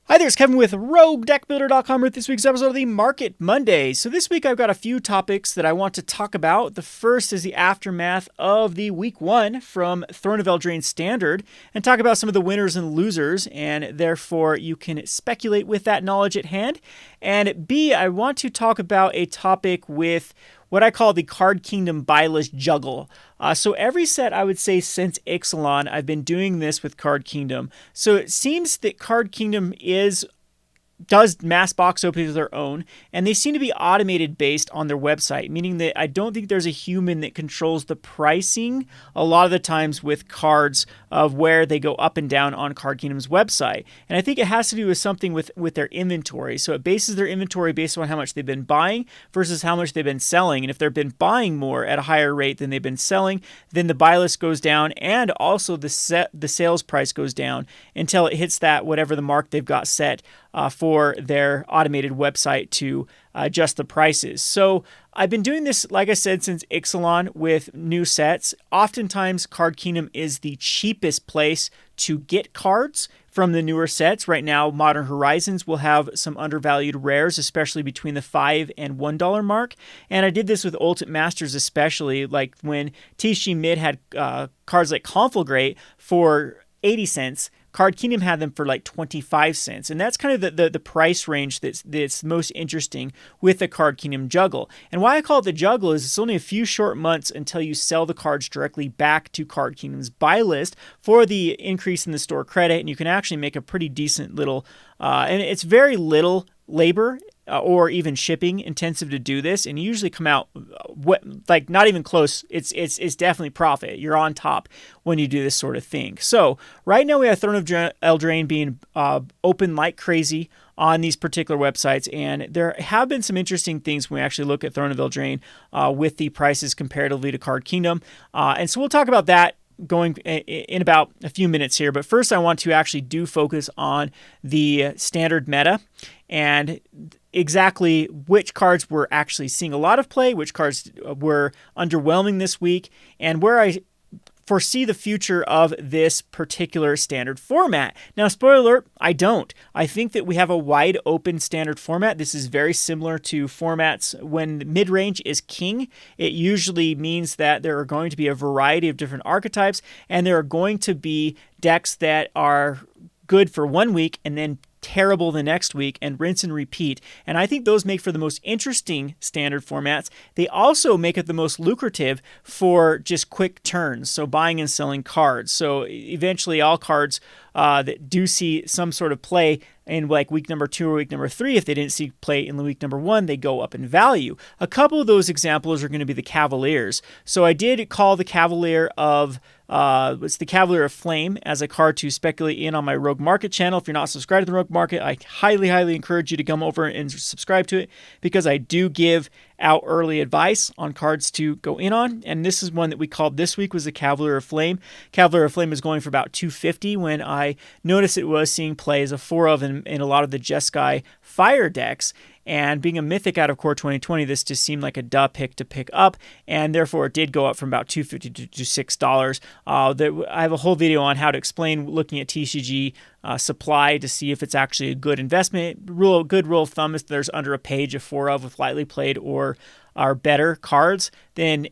Hi there, it's Kevin with RogueDeckBuilder.com with this week's episode of the Market Monday. So this week I've got a few topics that I want to talk about. The first is the aftermath of the week one from Throne of Eldraine Standard and talk about some of the winners and losers, and therefore you can speculate with that knowledge at hand. And B, I want to talk about a topic with what I call the Card Kingdom Buylist juggle. So every set, I would say, since Ixalan, I've been doing this with Card Kingdom. So it seems that Card Kingdom does mass box openings of their own, and they seem to be automated based on their website, meaning that I don't think there's a human that controls the pricing a lot of the times with cards of where they go up and down on Card Kingdom's website. And I think it has to do with something with their inventory. So it bases their inventory based on how much they've been buying versus how much they've been selling. And if they've been buying more at a higher rate than they've been selling, then the buy list goes down, and also the sales price goes down until it hits that whatever the mark they've got set for their automated website to adjust the prices. So I've been doing this, like I said, since Ixalan with new sets. Oftentimes, Card Kingdom is the cheapest place to get cards from the newer sets. Right now, Modern Horizons will have some undervalued rares, especially between the $5 and $1 mark. And I did this with Ultimate Masters, especially like when TCG Mid had cards like Conflagrate for 80 cents. Card Kingdom had them for like 25 cents. And that's kind of the price range that's most interesting with the Card Kingdom juggle. And why I call it the juggle is it's only a few short months until you sell the cards directly back to Card Kingdom's buy list for the increase in the store credit. And you can actually make a pretty decent little, and it's very little labor or even shipping intensive to do this, and you usually come out like not even close. It's definitely profit. You're on top when you do this sort of thing. So right now we have Throne of Eldraine being open like crazy on these particular websites, and there have been some interesting things when we actually look at Throne of Eldraine with the prices comparatively to Card Kingdom, and so we'll talk about that going in about a few minutes here. But first I want to actually focus on the standard meta and exactly which cards we're actually seeing a lot of play, which cards were underwhelming this week, and where I foresee the future of this particular standard format. Now, spoiler alert, I don't. I think that we have a wide open standard format. This is very similar to formats when mid-range is king. It usually means that there are going to be a variety of different archetypes, and there are going to be decks that are good for 1 week and then terrible the next week, and rinse and repeat. And I think those make for the most interesting standard formats. They also make it the most lucrative for just quick turns, so buying and selling cards. So eventually all cards that do see some sort of play in like week number 2 or week number 3, if they didn't see play in the week number 1, they go up in value. A couple of those examples are going to be the Cavaliers. So I did call the Cavalier of it's the Cavalier of Flame as a card to speculate in on my Rogue Market channel. If you're not subscribed to the Rogue Market, I highly encourage you to come over and subscribe to it, because I do give out early advice on cards to go in on. And this is one that we called this week was the Cavalier of Flame. Cavalier of Flame is going for about $250 when I noticed it was seeing play as a 4 of in a lot of the Jeskai Fire decks. And being a mythic out of Core 2020, this just seemed like a duh pick to pick up, and therefore it did go up from about $250 to $6. I have a whole video on how to explain looking at TCG supply to see if it's actually a good investment. Good rule of thumb is there's under a page of 4 of with lightly played or are better cards. Again,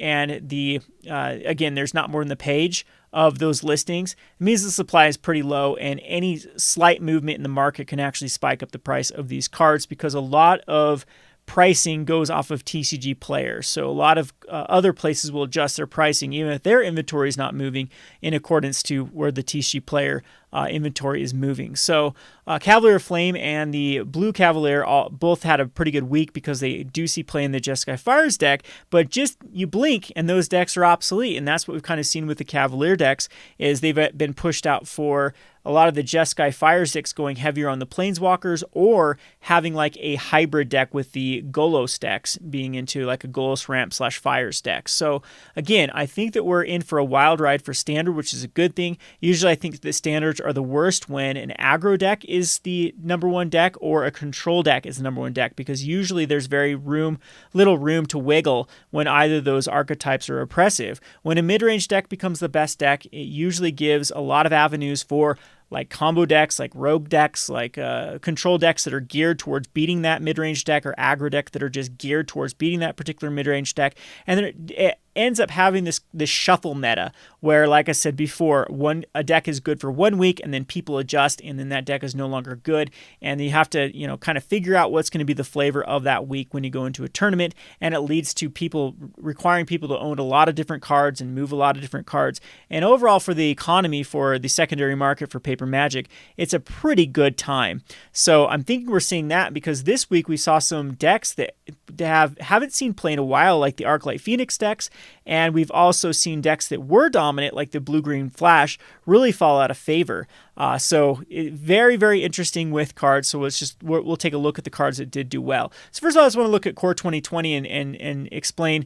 there's not more than the page of those listings. It means the supply is pretty low, and any slight movement in the market can actually spike up the price of these cards, because a lot of pricing goes off of TCG players. So a lot of other places will adjust their pricing even if their inventory is not moving in accordance to where the TCG player inventory is moving. So Cavalier of Flame and the Blue Cavalier both had a pretty good week because they do see play in the Jeskai Fires deck, but just you blink and those decks are obsolete. And that's what we've kind of seen with the Cavalier decks is they've been pushed out for a lot of the Jeskai Fire decks going heavier on the Planeswalkers, or having like a hybrid deck with the Golos decks being into like a Golos Ramp / Fires deck. So again, I think that we're in for a wild ride for Standard, which is a good thing. Usually I think the Standards are the worst when an aggro deck is the number one deck or a control deck is the number one deck, because usually there's very little room to wiggle when either of those archetypes are oppressive. When a mid-range deck becomes the best deck, it usually gives a lot of avenues for like combo decks, like rogue decks, like control decks that are geared towards beating that mid-range deck, or aggro deck that are just geared towards beating that particular mid-range deck. And then it ends up having this shuffle meta where, like I said before, a deck is good for 1 week and then people adjust, and then that deck is no longer good, and you have to kind of figure out what's going to be the flavor of that week when you go into a tournament. And it leads to requiring people to own a lot of different cards and move a lot of different cards. And overall, for the economy, for the secondary market for paper Magic, it's a pretty good time. So I'm thinking we're seeing that because this week we saw some decks that haven't seen play in a while, like the Arclight Phoenix decks, and we've also seen decks that were dominant, like the Blue-Green Flash, really fall out of favor. So very, very interesting with cards. So we'll take a look at the cards that did do well. So first of all, I just want to look at Core 2020 and explain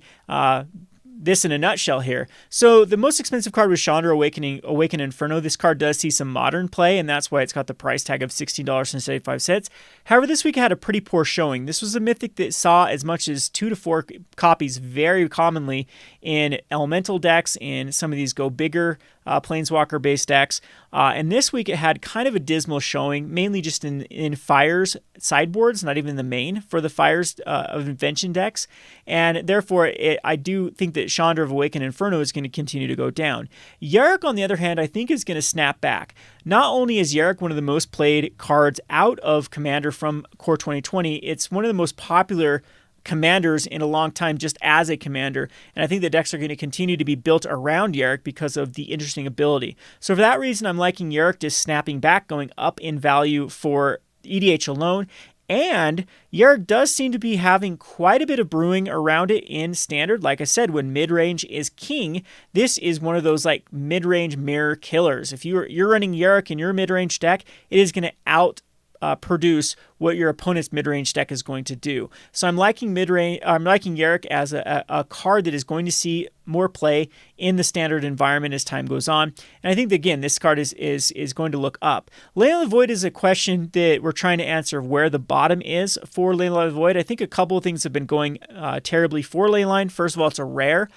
this in a nutshell here. So the most expensive card was Chandra Awaken Inferno. This card does see some modern play, and that's why it's got the price tag of $16.75. However, this week it had a pretty poor showing. This was a mythic that saw as much as 2 to 4 copies very commonly in elemental decks, in some of these go bigger planeswalker based decks. And this week it had kind of a dismal showing, mainly just in Fire's sideboards, not even the main for the Fire's of Invention decks. And therefore, I do think that Chandra of Awakened Inferno is going to continue to go down. Yarick, on the other hand, I think is going to snap back. Not only is Yarick one of the most played cards out of Commander from Core 2020, it's one of the most popular commanders in a long time just as a commander, and I think the decks are going to continue to be built around Yarick because of the interesting ability. So for that reason, I'm liking Yarick just snapping back, going up in value for EDH alone. And Yarick does seem to be having quite a bit of brewing around it in Standard. Like I said, when mid-range is king, this is one of those like mid-range mirror killers. If you're running Yarick in your mid-range deck, it is going to produce what your opponent's mid-range deck is going to do. So I'm liking Yarick as a card that is going to see more play in the Standard environment as time goes on. And I think that, again, this card is going to look up. Leyline of the Void is a question that we're trying to answer, where the bottom is for Leyline of the Void. I think a couple of things have been going terribly for Leyline. First of all, it's a rare.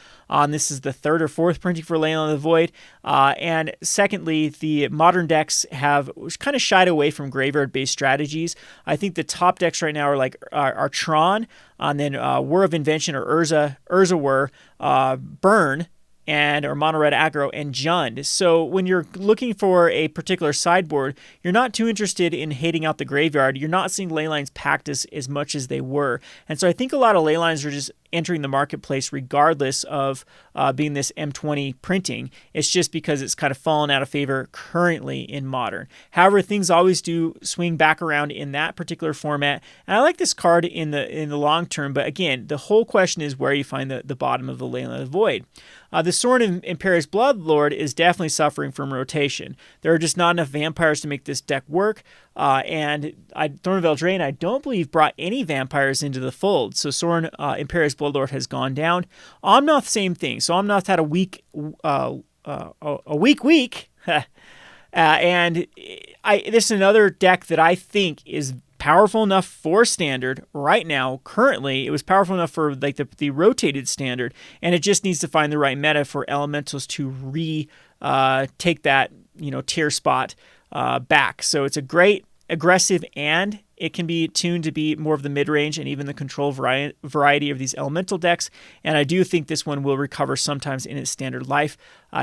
This is the 3rd or 4th printing for Leyline of the Void. And secondly, the modern decks have kind of shied away from graveyard-based strategies. I think the top decks right now are Tron, and then War of Invention, or Urza Whir, Burn, or Mono Red Aggro, and Jund. So when you're looking for a particular sideboard, you're not too interested in hating out the graveyard. You're not seeing Leylines packed as much as they were. And so I think a lot of Leylines are just entering the marketplace regardless of being this M20 printing. It's just because it's kind of fallen out of favor currently in Modern. However, things always do swing back around in that particular format. And I like this card in the long term, but again, the whole question is where you find the bottom of the Leyline of the Void. The Sorin of Imperious Bloodlord is definitely suffering from rotation. There are just not enough vampires to make this deck work. And Throne of Eldraine, I don't believe, brought any vampires into the fold. So Sorin Imperious Bloodlord has gone down. Omnath, same thing. So Omnath had a weak week. And this is another deck that I think is powerful enough for Standard right now. Currently, it was powerful enough for like the rotated Standard, and it just needs to find the right meta for Elementals to take that tier spot back. So it's a great aggressive, and it can be tuned to be more of the mid-range and even the control variety of these elemental decks. And I do think this one will recover sometimes in its standard life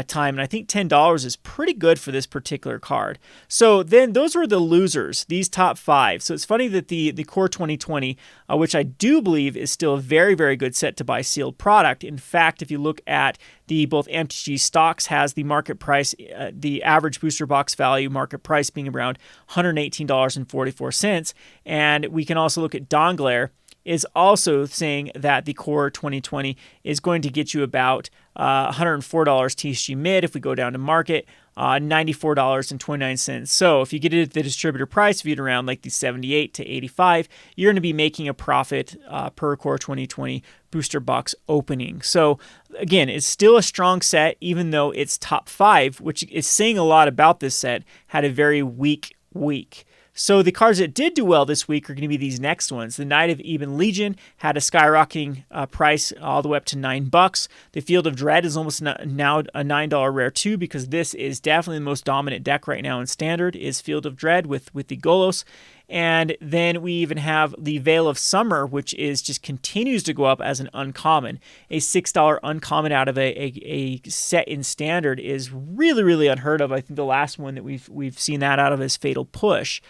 time. And I think $10 is pretty good for this particular card. So then those were the losers, these top 5. So it's funny that the Core 2020, which I do believe is still a very, very good set to buy sealed product. In fact, if you look at both MTG stocks, has the market price, the average booster box value market price being around $118.44. And we can also look at Donglair, is also saying that the Core 2020 is going to get you about $104 TCG mid if we go down to market, $94.29. So if you get it at the distributor price, if you get around like the 78 to 85, you're going to be making a profit per Core 2020 booster box opening. So again, it's still a strong set, even though it's top 5, which is saying a lot about this set, had a very weak week. So the cards that did do well this week are going to be these next ones. The Knight of Eben Legion had a skyrocketing price all the way up to $9. The Field of Dread is almost now a $9 rare too, because this is definitely the most dominant deck right now in Standard is Field of Dread with the Golos. And then we even have the Veil of Summer, which is just continues to go up as an uncommon. A $6 uncommon out of a set in Standard is really, really unheard of. I think the last one that we've seen that out of is Fatal Push.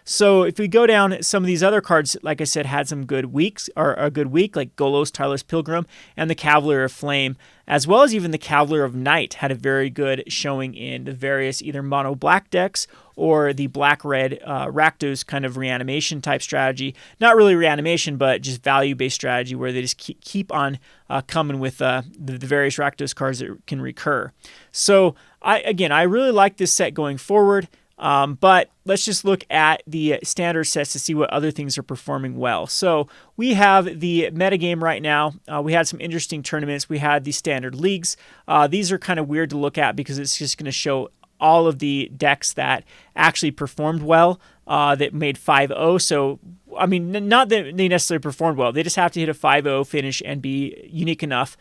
So if we go down, some of these other cards, like I said, had some good weeks, or a good week, like Golos, Tireless Pilgrim, and the Cavalier of Flame, as well as even the Cavalier of Night had a very good showing in the various either mono black decks or the black-red Rakdos kind of reanimation type strategy. Not really reanimation, but just value-based strategy where they just keep on coming with the various Rakdos cards that can recur. So I really like this set going forward. But let's just look at the standard sets to see what other things are performing well. So we have the metagame right now. We had some interesting tournaments. We had the standard leagues. These are kind of weird to look at because it's just going to show all of the decks that actually performed well, that made 5-0. So, I mean, not that they necessarily performed well. They just have to hit a 5-0 finish and be unique enough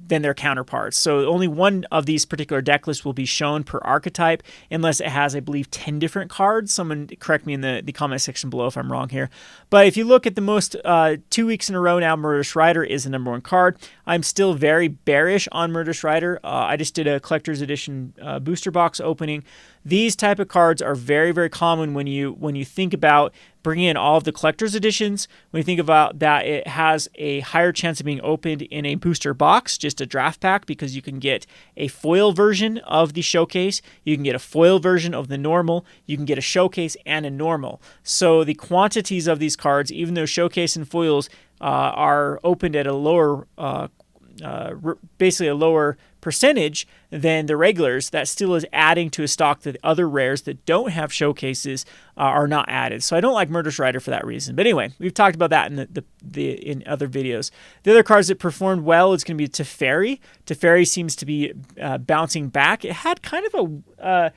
than their counterparts. So only one of these particular deck lists will be shown per archetype, unless it has, I believe, 10 different cards. Someone correct me in the comment section below if I'm wrong here. But if you look at the most 2 weeks in a row now, Murderous Rider is the #1 card. I'm still very bearish on Murderous Rider. I just did a collector's edition booster box opening. These type of cards are very, very common when you think about bringing in all of the collector's editions. When you think about that, it has a higher chance of being opened in a booster box, just a draft pack, because you can get a foil version of the showcase, you can get a foil version of the normal, you can get a showcase and a normal. So the quantities of these cards, even though showcase and foils are opened at a lower basically a lower percentage than the regulars, that still is adding to a stock that other rares that don't have showcases are not added. So I don't like Murderous Rider for that reason. But anyway, we've talked about that in in other videos. The other cards that performed well is going to be Teferi. Teferi seems to be bouncing back. It had kind of the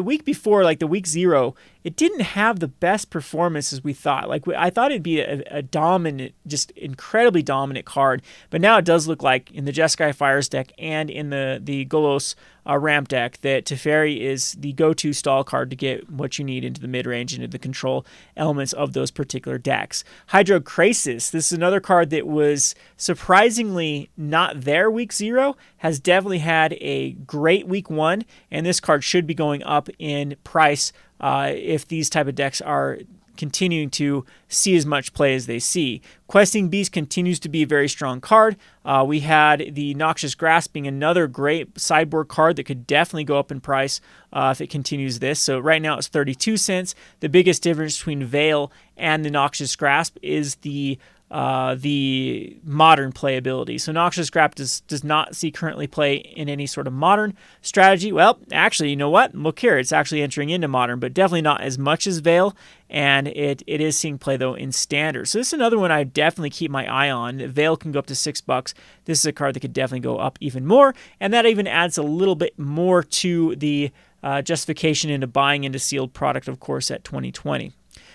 week before, like the week 0, it didn't have the best performance as we thought. Like I thought it'd be a dominant, just incredibly dominant card, but now it does look like in the Jeskai Fires deck and in the Golos ramp deck that Teferi is the go-to stall card to get what you need into the mid-range, into the control elements of those particular decks. Hydrokrasis, this is another card that was surprisingly not there week 0, has definitely had a great week 1, and this card should be going up in price if these type of decks are continuing to see as much play as they see. Questing Beast continues to be a very strong card. We had the Noxious Grasp being another great sideboard card that could definitely go up in price if it continues this. So right now it's 32 cents. The biggest difference between Veil and the Noxious Grasp is the modern playability. So Noxious Grasp does not see currently play in any sort of modern strategy. Well, actually, you know what? Look here, it's actually entering into modern, but definitely not as much as Veil, and it is seeing play though in standard. So this is another one I definitely keep my eye on. Veil can go up to $6. This is a card that could definitely go up even more, and that even adds a little bit more to the justification into buying into sealed product, of course, at 2020.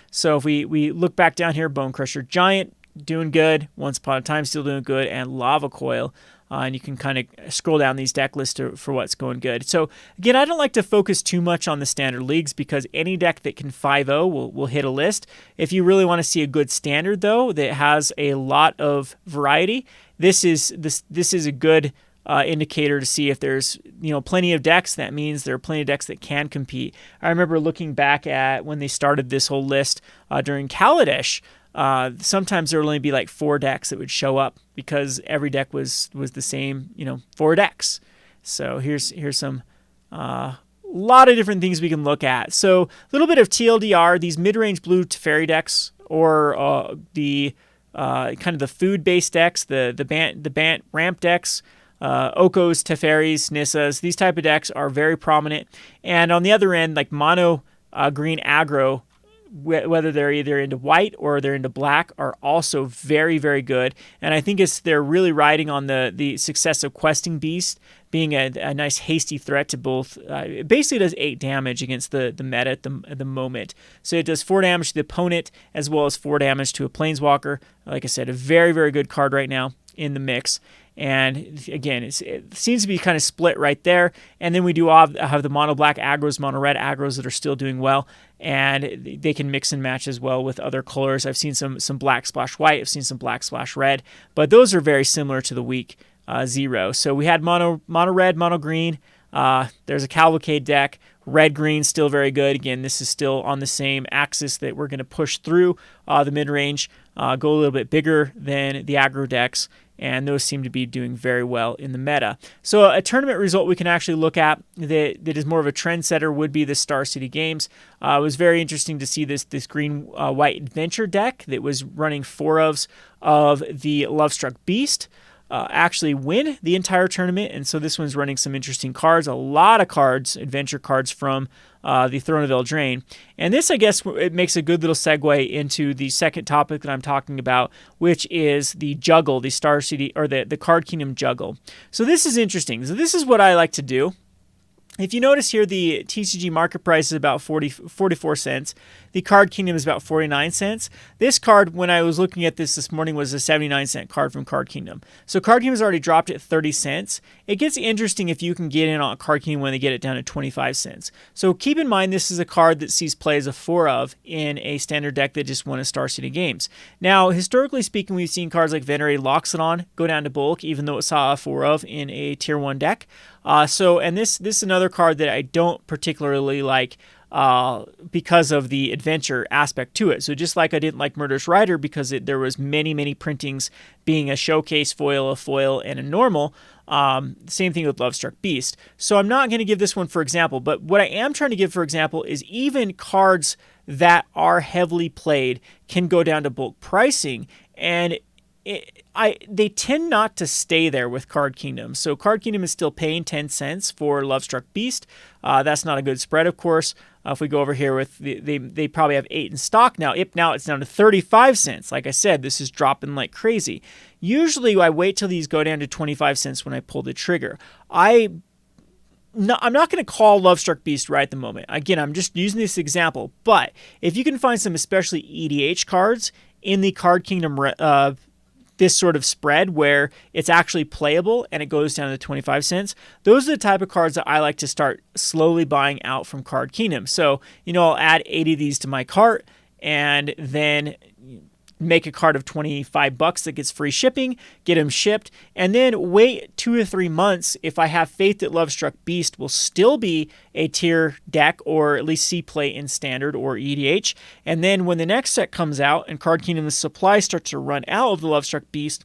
So if we look back down here, Bone Crusher Giant, doing good. Once Upon a Time still doing good, and Lava Coil. And you can kind of scroll down these deck lists for what's going good. So again, I don't like to focus too much on the standard leagues because any deck that can 5-0 will hit a list. If you really want to see a good standard though that has a lot of variety, this is a good indicator to see if there's plenty of decks. That means there are plenty of decks that can compete. I remember looking back at when they started this whole list during Kaladesh. Sometimes there would only be like 4 decks that would show up because every deck was the same, 4 decks. So here's some lot of different things we can look at. So a little bit of TLDR, these mid-range blue Teferi decks, or the kind of the food-based decks, the Bant ramp decks, Okos, Teferis, Nissas, these type of decks are very prominent. And on the other end, like mono green aggro whether they're either into white or they're into black, are also very, very good. And I think they're really riding on the success of Questing Beast being a nice hasty threat to both. It basically does 8 damage against the meta at the moment. So it does 4 damage to the opponent as well as 4 damage to a Planeswalker. Like I said, a very, very good card right now in the mix. And again, it seems to be kind of split right there. And then we do have the mono black aggros, mono red aggros that are still doing well, and they can mix and match as well with other colors. I've seen some black splash white, I've seen some black splash red, but those are very similar to the week 0. So we had mono red, mono green. There's a Cavalcade deck. Red green still very good. Again, this is still on the same axis that we're going to push through the mid range, go a little bit bigger than the aggro decks, and those seem to be doing very well in the meta. So a tournament result we can actually look at that is more of a trendsetter would be the Star City Games. It was very interesting to see this green-white adventure deck that was running 4 of the Lovestruck Beast actually win the entire tournament, and so this one's running some interesting cards, a lot of cards, adventure cards from the Throne of Eldraine. And this, I guess, it makes a good little segue into the second topic that I'm talking about, which is the juggle, the Star City, or the Card Kingdom juggle. So this is interesting. So this is what I like to do. If you notice here, the TCG market price is about 44 cents. The Card Kingdom is about 49 cents. This card, when I was looking at this morning, was a 79-cent card from Card Kingdom. So Card Kingdom has already dropped at 30 cents. It gets interesting if you can get in on Card Kingdom when they get it down to 25 cents. So keep in mind this is a card that sees play as a 4 of in a standard deck that just won a Star City Games. Now, historically speaking, we've seen cards like Venerated Loxodon go down to bulk, even though it saw a 4 of in a Tier 1 deck. And this is another card that I don't particularly like because of the adventure aspect to it. So just like I didn't like Murderous Rider because there was many printings being a showcase foil, a foil, and a normal. Same thing with Lovestruck Beast. So I'm not going to give this one for example, but what I am trying to give for example is even cards that are heavily played can go down to bulk pricing, and they tend not to stay there with Card Kingdom. So Card Kingdom is still paying 10 cents for Lovestruck Beast. That's not a good spread, of course. If we go over here with they probably have 8 in stock now. Now it's down to 35 cents. Like I said, this is dropping like crazy. Usually I wait till these go down to 25 cents when I pull the trigger. I'm not going to call Lovestruck Beast right at the moment. Again, I'm just using this example. But if you can find some especially EDH cards in the Card Kingdom this sort of spread where it's actually playable and it goes down to 25 cents, those are the type of cards that I like to start slowly buying out from Card Kingdom. So, I'll add 80 of these to my cart and then make a cart of $25 that gets free shipping, get them shipped, and then wait 2 or 3 months if I have faith that Lovestruck Beast will still be a tier deck or at least see play in standard or EDH. And then when the next set comes out and Card Kingdom's supply starts to run out of the Lovestruck Beast,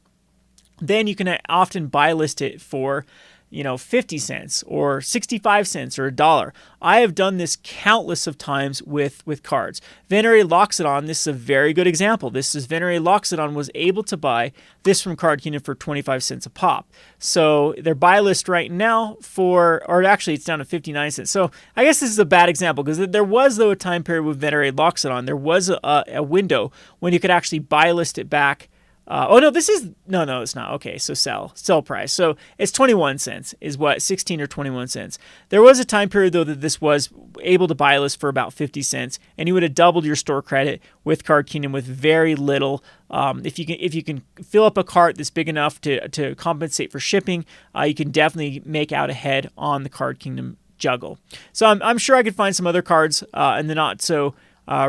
then you can often buy list it for 50 cents or 65 cents or $1. I have done this countless of times with cards. Venerated Loxodon, this is a very good example. This is Venerated Loxodon was able to buy this from Card Kingdom for 25 cents a pop. So their buy list right now or actually it's down to 59 cents. So I guess this is a bad example because there was, though, a time period with Venerated Loxodon. There was a window when you could actually buy list it back. No, it's not. Okay, so sell price. So it's 21 cents is what, 16 or 21 cents. There was a time period, though, that this was able to buy list for about 50 cents, and you would have doubled your store credit with Card Kingdom with very little. If you can fill up a cart that's big enough to compensate for shipping, you can definitely make out ahead on the Card Kingdom juggle. So I'm sure I could find some other cards in the not so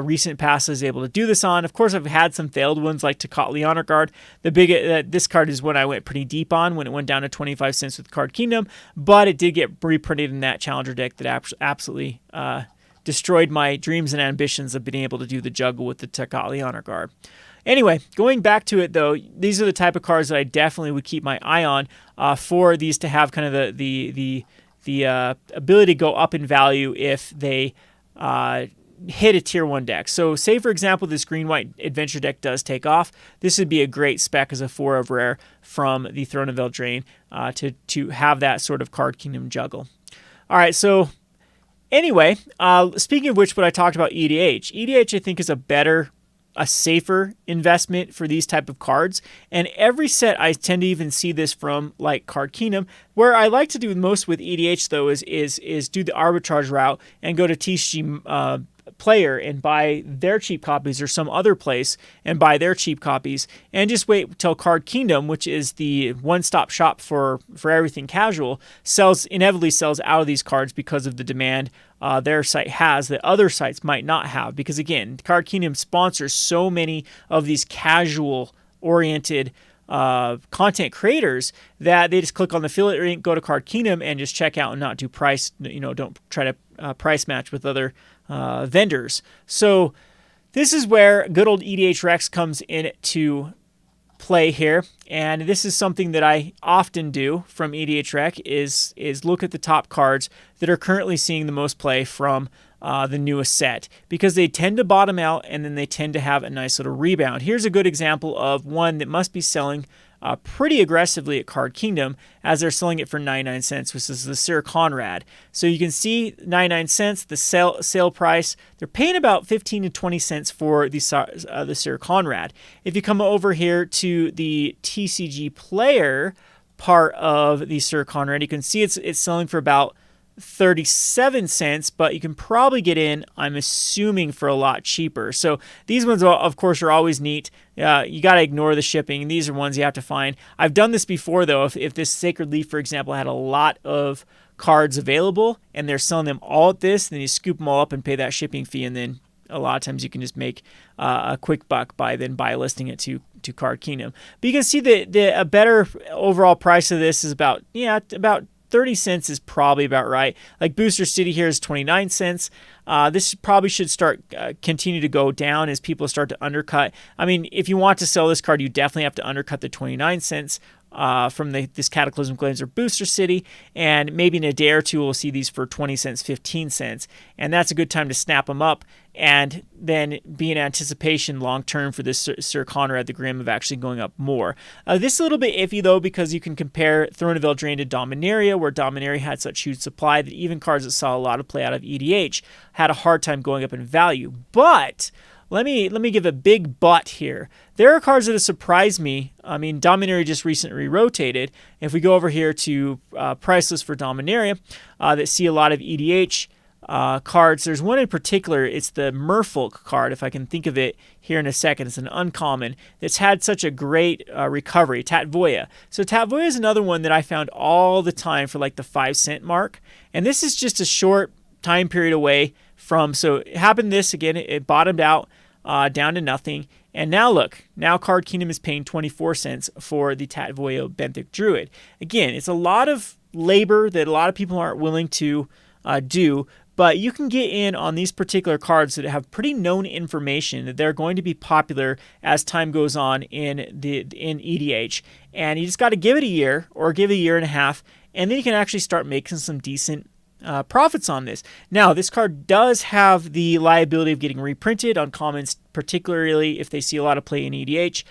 recent past is able to do this on. Of course, I've had some failed ones like Tocatli Honor Guard. This card is one I went pretty deep on when it went down to 25 cents with Card Kingdom, but it did get reprinted in that Challenger deck that absolutely destroyed my dreams and ambitions of being able to do the juggle with the Tocatli Honor Guard. Anyway, going back to it though, these are the type of cards that I definitely would keep my eye on for these to have kind of the ability to go up in value if they hit a tier 1 deck. So say, for example, this green-white adventure deck does take off. This would be a great spec as a 4 of rare from the Throne of Eldraine to have that sort of Card Kingdom juggle. All right, so Anyway, speaking of which, what I talked about EDH. EDH, I think, is a safer investment for these type of cards. And every set, I tend to even see this from like Card Kingdom. Where I like to do most with EDH though is do the arbitrage route and go to TCG Player and buy their cheap copies, or some other place and buy their cheap copies, and just wait till Card Kingdom, which is the one-stop shop for everything casual, inevitably sells out of these cards because of the demand their site has that other sites might not have. Because again, Card Kingdom sponsors so many of these casual oriented content creators that they just click on the affiliate link, go to Card Kingdom, and just check out and not do price. Don't try to price match with other vendors. So this is where good old EDH Rex comes into play here, and this is something that I often do from EDH Rec is look at the top cards that are currently seeing the most play from the newest set, because they tend to bottom out and then they tend to have a nice little rebound. Here's a good example of one that must be selling pretty aggressively at Card Kingdom, as they're selling it for 99 cents, which is the Sir Conrad. So you can see 99 cents, the sale price. They're paying about 15 to 20 cents for the Sir Conrad. If you come over here to the TCG Player part of the Sir Conrad, you can see it's selling for about 37 cents, but you can probably get in, I'm assuming, for a lot cheaper. So these ones, of course, are always neat. You got to ignore the shipping. These are ones you have to find. I've done this before, though. If this Sacred Leaf, for example, had a lot of cards available and they're selling them all at this, then you scoop them all up and pay that shipping fee, and then a lot of times you can just make a quick buck by listing it to Card Kingdom. But you can see that a better overall price of this is about 30 cents is probably about right. Like Booster City here is 29 cents. This probably should continue to go down as people start to undercut. I mean, if you want to sell this card, you definitely have to undercut the 29 cents from this Cataclysm Glades or Booster City, and maybe in a day or two we'll see these for 20 cents, 15 cents, and that's a good time to snap them up and then be in anticipation long term for this Sir Conrad the Grim of actually going up more. This is a little bit iffy though, because you can compare Throne of Eldraine to Dominaria, where Dominaria had such huge supply that even cards that saw a lot of play out of EDH had a hard time going up in value. But let me give a big but here. There are cards that have surprised me. I mean, Dominaria just recently rotated. If we go over here to price list for Dominaria, that see a lot of EDH cards. There's one in particular. It's the Merfolk card, if I can think of it here in a second. It's an uncommon that's had such a great recovery, Tatvoya. So Tatvoya is another one that I found all the time for like the 5-cent mark. And this is just a short time period away from, so it happened this again, it bottomed out down to nothing, and now look, now Card Kingdom is paying 24 cents for the Tatvoya Benthic Druid. Again, it's a lot of labor that a lot of people aren't willing to do, but you can get in on these particular cards that have pretty known information that they're going to be popular as time goes on in EDH, and you just got to give it a year or give it a year and a half, and then you can actually start making some decent profits on this. Now, this card does have the liability of getting reprinted. Uncommons, particularly if they see a lot of play in EDH,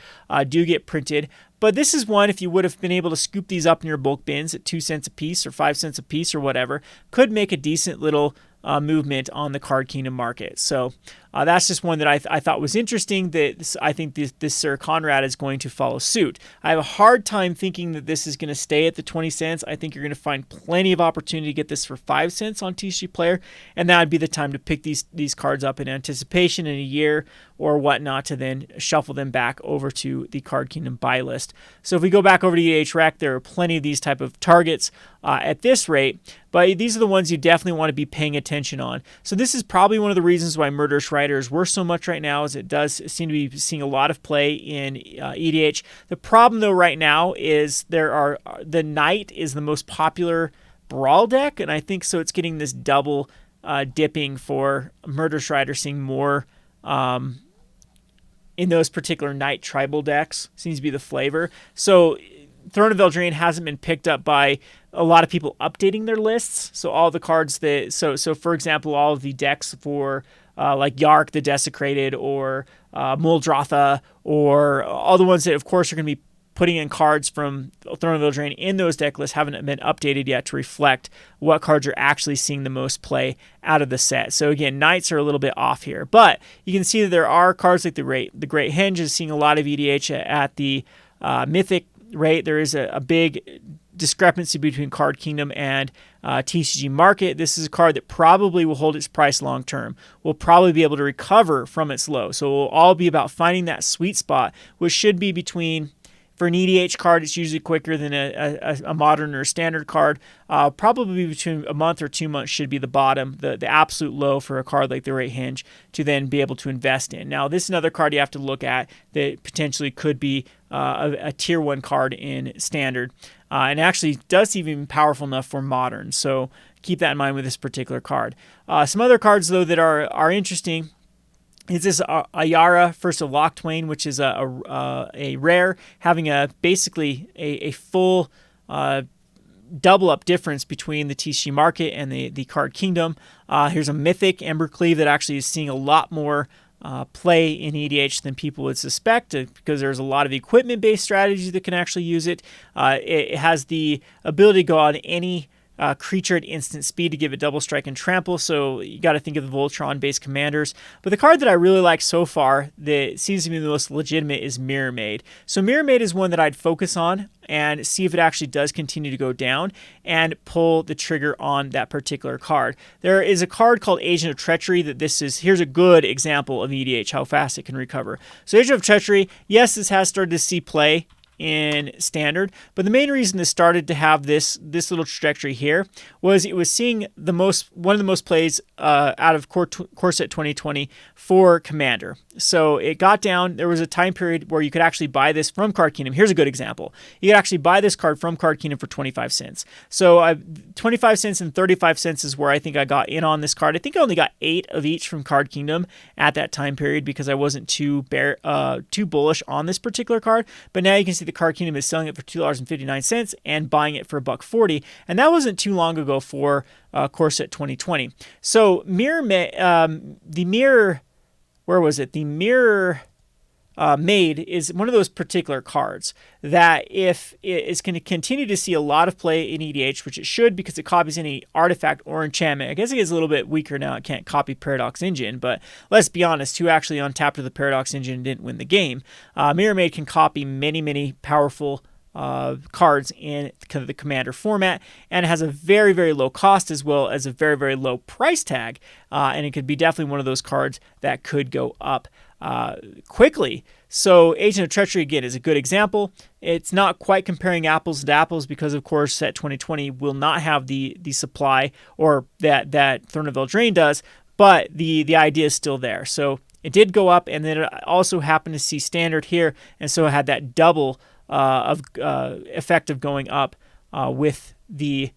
do get printed. But this is one, if you would have been able to scoop these up in your bulk bins at 2 cents a piece or 5 cents a piece or whatever, could make a decent little movement on the Card Kingdom market. So that's just one that I thought was interesting, that I think this Sir Conrad is going to follow suit. I have a hard time thinking that this is going to stay at the 20 cents. I think you're going to find plenty of opportunity to get this for 5 cents on TCG Player, and that would be the time to pick these cards up in anticipation in a year or whatnot, to then shuffle them back over to the Card Kingdom buy list. So if we go back over to EDH Rec, there are plenty of these type of targets at this rate, but these are the ones you definitely want to be paying attention on. So this is probably one of the reasons why Murderous Rider is worth so much right now, is it does seem to be seeing a lot of play in EDH. The problem though right now is the Knight is the most popular Brawl deck, and I think so it's getting this double dipping for Murderous Rider, seeing more in those particular Knight tribal decks. Seems to be the flavor. So Throne of Eldraine hasn't been picked up by a lot of people updating their lists. So all the cards that, so for example, all of the decks for like Yark the Desecrated, or Muldrotha, or all the ones that of course are going to be putting in cards from Throne of Eldraine in those deck lists haven't been updated yet to reflect what cards are actually seeing the most play out of the set. So again, Knights are a little bit off here, but you can see that there are cards like the Great Henge is seeing a lot of EDH at the Mythic rate. There is a big discrepancy between Card Kingdom and TCG Market. This is a card that probably will hold its price long term. We'll probably be able to recover from its low. So it will all be about finding that sweet spot, which should be between, for an EDH card, it's usually quicker than a modern or standard card. Probably between a month or 2 months should be the bottom, the absolute low for a card like the Great Henge to then be able to invest in. Now, this is another card you have to look at that potentially could be a tier 1 card in standard. And actually does even powerful enough for modern. So keep that in mind with this particular card. Some other cards, though, that are interesting is this Ayara, First of Locthwain, which is a rare, having basically a full double up difference between the TCG Market and the Card Kingdom. Here's a Mythic, Embercleave, that actually is seeing a lot more play in EDH than people would suspect, because there's a lot of equipment-based strategies that can actually use it. It has the ability to go on any creature at instant speed to give it double strike and trample, so you got to think of the Voltron-based commanders. But the card that I really like so far that seems to be the most legitimate is Mirror Maid. So Mirror Maid is one that I'd focus on and see if it actually does continue to go down and pull the trigger on that particular card. There is a card called Agent of Treachery that here's a good example of EDH, how fast it can recover. So Agent of Treachery, yes, this has started to see play in standard, but the main reason it started to have this little trajectory here was it was seeing one of the most plays out of Core Set 2020 for Commander. So it got down. There was a time period where you could actually buy this from Card Kingdom. Here's a good example. You could actually buy this card from Card Kingdom for 25 cents. So 25 cents and 35 cents is where I think I got in on this card. I think I only got 8 of each from Card Kingdom at that time period because I wasn't too bullish on this particular card. But now you can see the Card Kingdom is selling it for $2.59 and buying it for $1.40, and that wasn't too long ago for Core Set 2020. So the Mirror Maid is one of those particular cards that if it is going to continue to see a lot of play in EDH, which it should because it copies any artifact or enchantment. I guess it gets a little bit weaker now. It can't copy Paradox Engine, but let's be honest, who actually untapped with the Paradox Engine and didn't win the game? Mirror Maid can copy many, many powerful cards in kind of the Commander format, and it has a very, very low cost as well as a very, very low price tag, and it could be definitely one of those cards that could go up quickly. So Agent of Treachery, again, is a good example. It's not quite comparing apples to apples because, of course, Set 2020 will not have the supply or that Throne of Eldraine does, but the idea is still there. So it did go up, and then it also happened to see standard here, and so it had that double effect of going up with the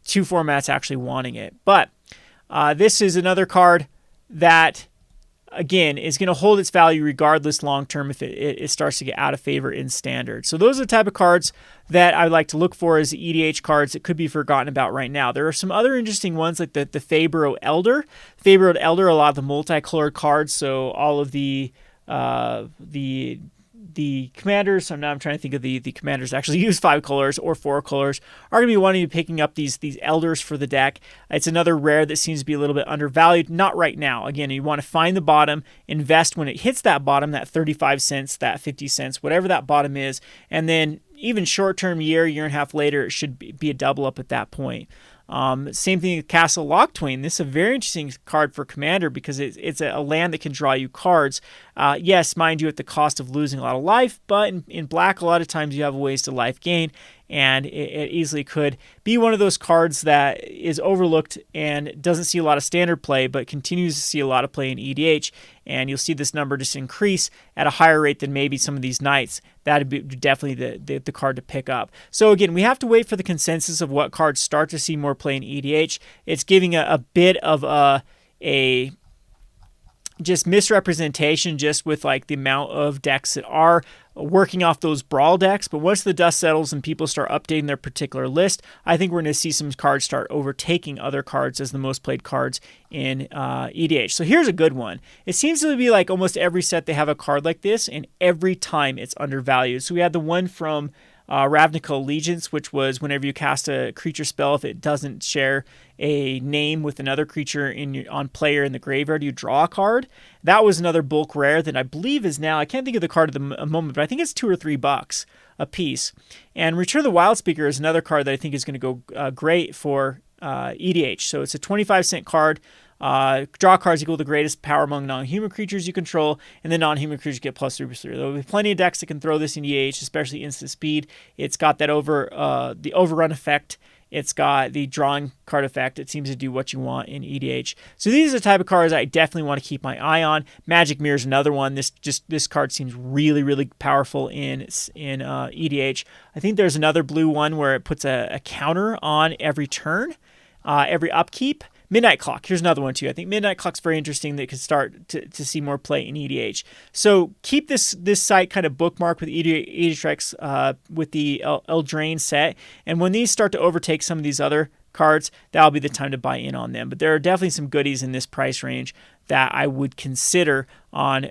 two formats actually wanting it. But this is another card that, again, is going to hold its value regardless long term if it starts to get out of favor in standard. So those are the type of cards that I like to look for as EDH cards that could be forgotten about right now. There are some other interesting ones like the Feybarrow Elder. Feybarrow Elder, a lot of the multicolored cards, so all of the commanders, I'm trying to think of the commanders that actually use 5 colors or 4 colors, are going to be wanting to be picking up these elders for the deck. It's another rare that seems to be a little bit undervalued. Not right now. Again, you want to find the bottom, invest when it hits that bottom, that 35 cents, that 50 cents, whatever that bottom is, and then even short-term year and a half later, it should be a double up at that point. Same thing with Castle Locthwain. This is a very interesting card for Commander because it's a land that can draw you cards. Yes, mind you, at the cost of losing a lot of life, but in Black, a lot of times you have ways to life gain, and it easily could be one of those cards that is overlooked and doesn't see a lot of standard play, but continues to see a lot of play in EDH, and you'll see this number just increase at a higher rate than maybe some of these Knights. That would be definitely the card to pick up. So again, we have to wait for the consensus of what cards start to see more play in EDH. It's giving a bit of a just misrepresentation just with like the amount of decks that are working off those brawl decks. But once the dust settles and people start updating their particular list, I think we're going to see some cards start overtaking other cards as the most played cards in EDH. So here's a good one. It seems to be like almost every set they have a card like this, and every time it's undervalued. So we had the one from Ravnica Allegiance, which was whenever you cast a creature spell, if it doesn't share a name with another creature on player in the graveyard, you draw a card. That was another bulk rare that I believe is now, I can't think of the card at the moment, but I think it's $2 or $3 a piece. And Return of the Wild Speaker is another card that I think is going to go great for EDH. So it's a 25-cent card. Draw cards equal to the greatest power among non-human creatures you control, and then non-human creatures get +3/+3. There will be plenty of decks that can throw this in EDH, especially instant speed. It's got that the overrun effect. It's got the drawing card effect. It seems to do what you want in EDH. So these are the type of cards I definitely want to keep my eye on. Magic Mirror is another one. This card seems really, really powerful in EDH. I think there's another blue one where it puts a counter on every turn, every upkeep. Midnight Clock, here's another one too. I think Midnight Clock's very interesting that could start to see more play in EDH. So keep this site kind of bookmarked with EDH Rex with the Eldraine set. And when these start to overtake some of these other cards, that'll be the time to buy in on them. But there are definitely some goodies in this price range that I would consider on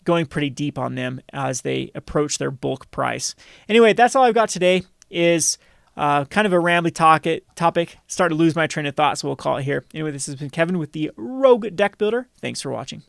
going pretty deep on them as they approach their bulk price. Anyway, that's all I've got today is kind of a rambly topic. Starting to lose my train of thought, so we'll call it here. Anyway, this has been Kevin with the Rogue Deck Builder. Thanks for watching.